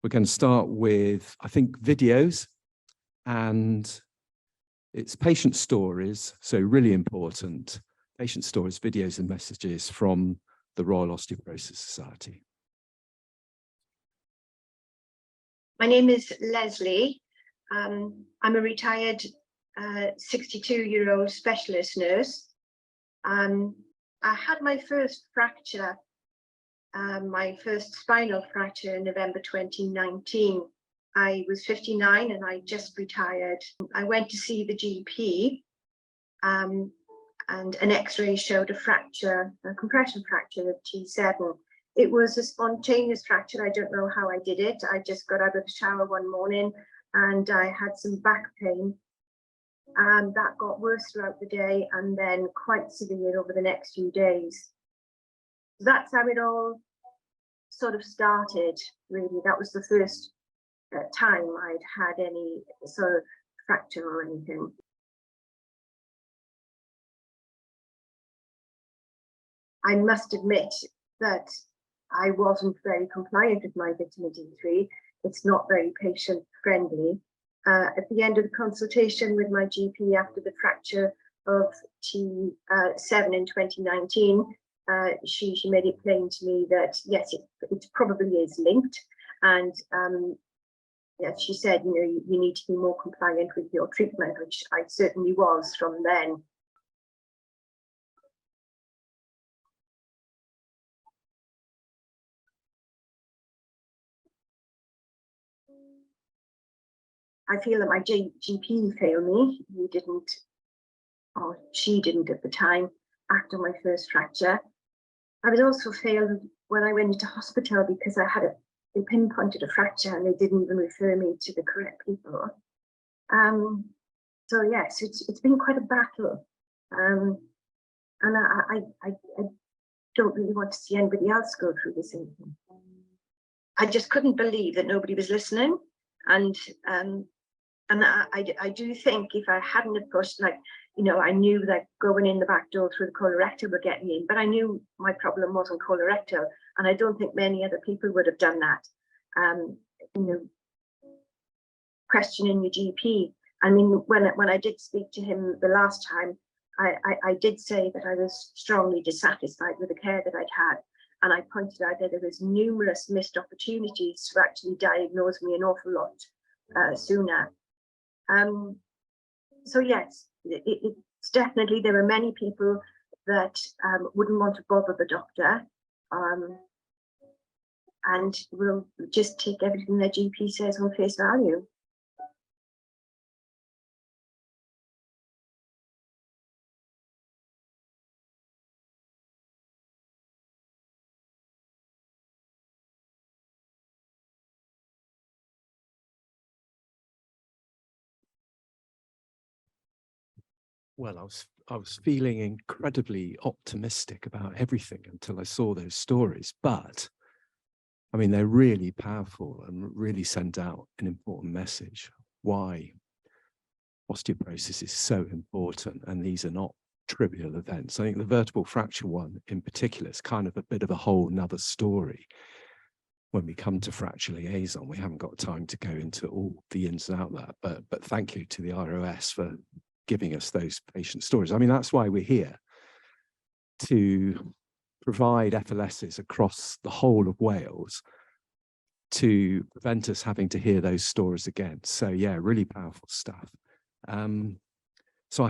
We're going to start with, I think, videos, and it's patient stories, so really important, patient stories, videos and messages from the Royal Osteoporosis Society. My name is Leslie. I'm a retired 62-year-old specialist nurse. I had my first fracture, my first spinal fracture in November 2019. I was 59 and I just retired. I went to see the GP and an x-ray showed a fracture, a compression fracture of T7. It was a spontaneous fracture. I don't know how I did it. I just got out of the shower one morning and I had some back pain, and that got worse throughout the day and then quite severe over the next few days. That's how it all sort of started, really. That was the first time I'd had any sort of fracture or anything. I must admit that I wasn't very compliant with my vitamin D3. It's not very patient friendly. At the end of the consultation with my GP after the fracture of T7 in 2019, she made it plain to me that yes, it probably is linked, and yes, she said, you know, you need to be more compliant with your treatment, which I certainly was from then. I feel that my GP failed me. He didn't, or she didn't at the time, act on my first fracture. I was also failed when I went into hospital because they pinpointed a fracture and they didn't even refer me to the correct people. So yes, it's been quite a battle. And I don't really want to see anybody else go through the same thing. I just couldn't believe that nobody was listening. And I do think if I hadn't have pushed, like, you know, I knew that going in the back door through the colorectal would get me in, but I knew my problem wasn't colorectal, and I don't think many other people would have done that. You know, questioning your GP. I mean, when I did speak to him the last time, I did say that I was strongly dissatisfied with the care that I'd had. And I pointed out that there was numerous missed opportunities to actually diagnose me an awful lot sooner. So yes, it's definitely, there are many people that wouldn't want to bother the doctor and will just take everything their GP says on face value. Well, I was feeling incredibly optimistic about everything until I saw those stories. But I mean, they're really powerful and really send out an important message why osteoporosis is so important, and these are not trivial events. I think the vertebral fracture one in particular is kind of a bit of a whole nother story. When we come to fracture liaison, we haven't got time to go into all the ins and outs of that, but thank you to the ROS for giving us those patient stories. I mean, that's why we're here, to provide FLSs across the whole of Wales to prevent us having to hear those stories again. So yeah, really powerful stuff.